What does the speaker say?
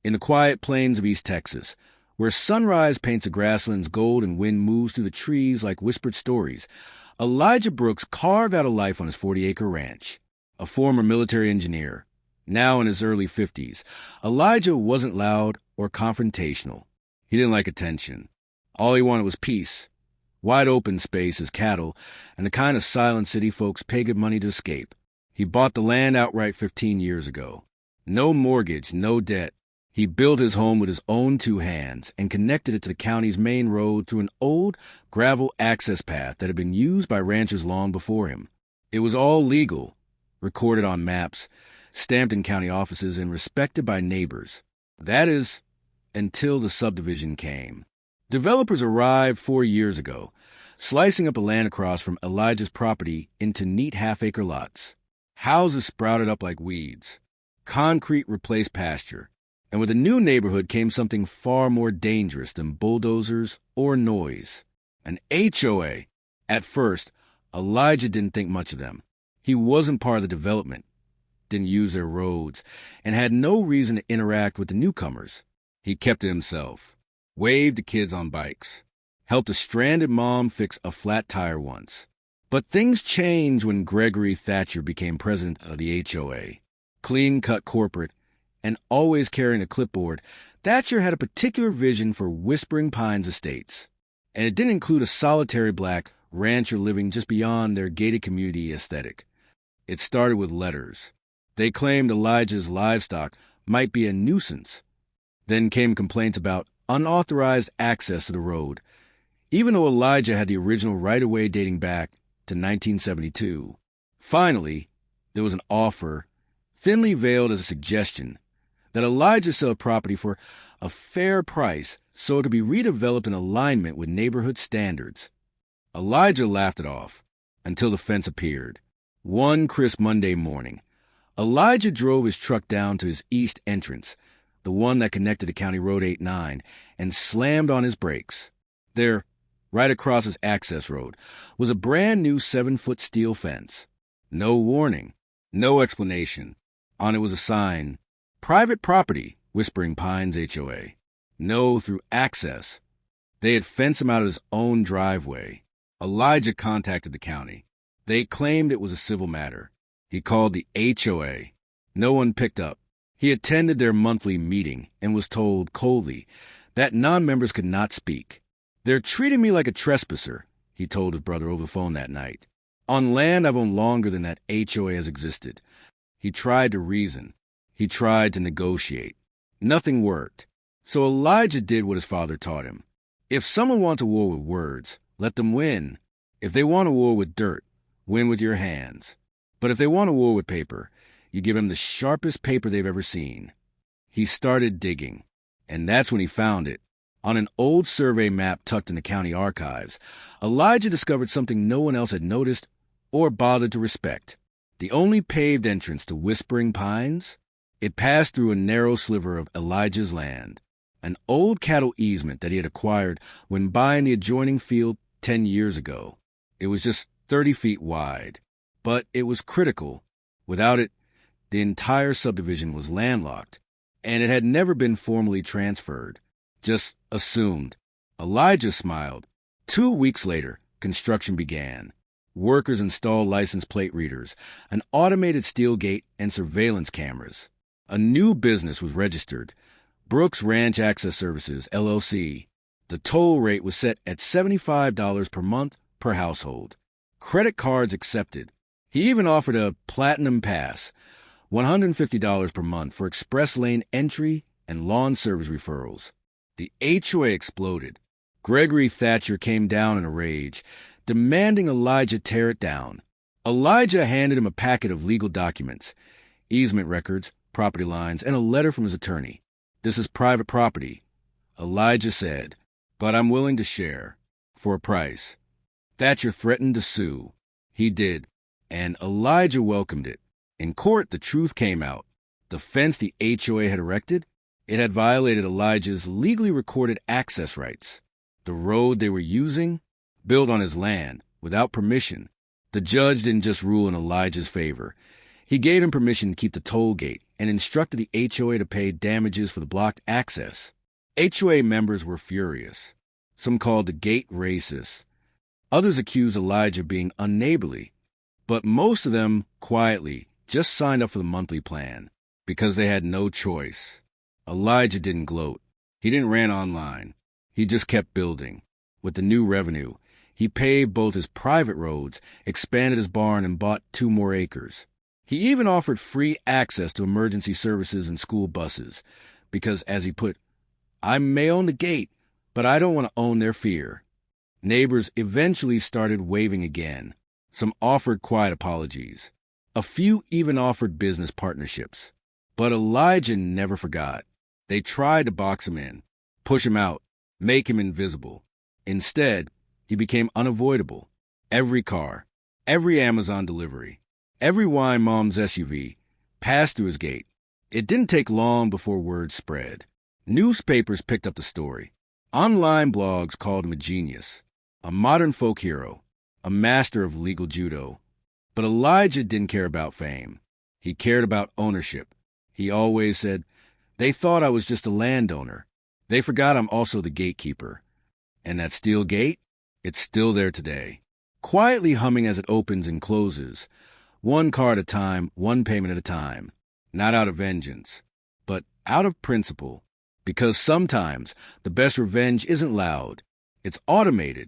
in the quiet plains of East Texas, where sunrise paints the grasslands gold and wind moves through the trees like whispered stories, Elijah Brooks carved out a life on his 40-acre ranch. A former military engineer, now in his early 50s, Elijah wasn't loud or confrontational. He didn't like attention. All he wanted was peace, wide open space as cattle, and the kind of silent city folks pay good money to escape. He bought the land outright 15 years ago. No mortgage, no debt. He built his home with his own 2 hands and connected it to the county's main road through an old gravel access path that had been used by ranchers long before him. It was all legal, recorded on maps, stamped in county offices, and respected by neighbors. That is, until the subdivision came. Developers arrived 4 years ago, slicing up the land across from Elijah's property into neat half-acre lots. Houses sprouted up like weeds. Concrete replaced pasture. And with a new neighborhood came something far more dangerous than bulldozers or noise. An HOA. At first, Elijah didn't think much of them. He wasn't part of the development, didn't use their roads, and had no reason to interact with the newcomers. He kept to himself, waved to kids on bikes, helped a stranded mom fix a flat tire once. But things changed when Gregory Thatcher became president of the HOA. Clean-cut corporate, and always carrying a clipboard, Thatcher had a particular vision for Whispering Pines Estates. And it didn't include a solitary black rancher living just beyond their gated community aesthetic. It started with letters. They claimed Elijah's livestock might be a nuisance. Then came complaints about unauthorized access to the road, even though Elijah had the original right-of-way dating back to 1972. Finally, there was an offer, thinly veiled as a suggestion, that Elijah sell property for a fair price so it could be redeveloped in alignment with neighborhood standards. Elijah laughed it off until the fence appeared. One crisp Monday morning, Elijah drove his truck down to his east entrance, the one that connected to County Road 89, and slammed on his brakes. There, right across his access road, was a brand-new 7-foot steel fence. No warning, no explanation. On it was a sign, "Private property, Whispering Pines HOA. No through access." They had fenced him out of his own driveway. Elijah contacted the county. They claimed it was a civil matter. He called the HOA. No one picked up. He attended their monthly meeting and was told coldly that non-members could not speak. "They're treating me like a trespasser," he told his brother over the phone that night. "On land I've owned longer than that HOA has existed." He tried to reason. He tried to negotiate. Nothing worked. So Elijah did what his father taught him. If someone wants a war with words, let them win. If they want a war with dirt, win with your hands. But if they want a war with paper, you give them the sharpest paper they've ever seen. He started digging, and that's when he found it. On an old survey map tucked in the county archives, Elijah discovered something no one else had noticed or bothered to respect. The only paved entrance to Whispering Pines, it passed through a narrow sliver of Elijah's land, an old cattle easement that he had acquired when buying the adjoining field 10 years ago. It was just 30 feet wide, but it was critical. Without it, the entire subdivision was landlocked, and it had never been formally transferred, just assumed. Elijah smiled. 2 weeks later, construction began. Workers installed license plate readers, an automated steel gate, and surveillance cameras. A new business was registered, Brooks Ranch Access Services, LLC. The toll rate was set at $75 per month per household. Credit cards accepted. He even offered a platinum pass, $150 per month for express lane entry and lawn service referrals. The HOA exploded. Gregory Thatcher came down in a rage, demanding Elijah tear it down. Elijah handed him a packet of legal documents, easement records, property lines, and a letter from his attorney. "This is private property," Elijah said, "but I'm willing to share, for a price." Thatcher threatened to sue. He did, and Elijah welcomed it. In court, the truth came out. The fence the HOA had erected, it had violated Elijah's legally recorded access rights. The road they were using, built on his land, without permission. The judge didn't just rule in Elijah's favor. He gave him permission to keep the toll gate and instructed the HOA to pay damages for the blocked access. HOA members were furious. Some called the gate racist. Others accused Elijah of being unneighborly. But most of them, quietly, just signed up for the monthly plan because they had no choice. Elijah didn't gloat. He didn't rant online. He just kept building. With the new revenue, he paved both his private roads, expanded his barn, and bought 2 more acres. He even offered free access to emergency services and school buses because, as he put, I may own the gate, but I don't want to own their fear. Neighbors eventually started waving again. Some offered quiet apologies. A few even offered business partnerships. But Elijah never forgot. They tried to box him in, push him out, make him invisible. Instead, he became unavoidable. Every car, every Amazon delivery, every wine mom's SUV passed through his gate. It didn't take long before word spread. Newspapers picked up the story. Online blogs called him a genius, a modern folk hero, a master of legal judo. But Elijah didn't care about fame. He cared about ownership. He always said, they thought I was just a landowner. They forgot I'm also the gatekeeper. And that steel gate? It's still there today, quietly humming as it opens and closes, 1 car at a time, 1 payment at a time, not out of vengeance, but out of principle, because sometimes the best revenge isn't loud, it's automated,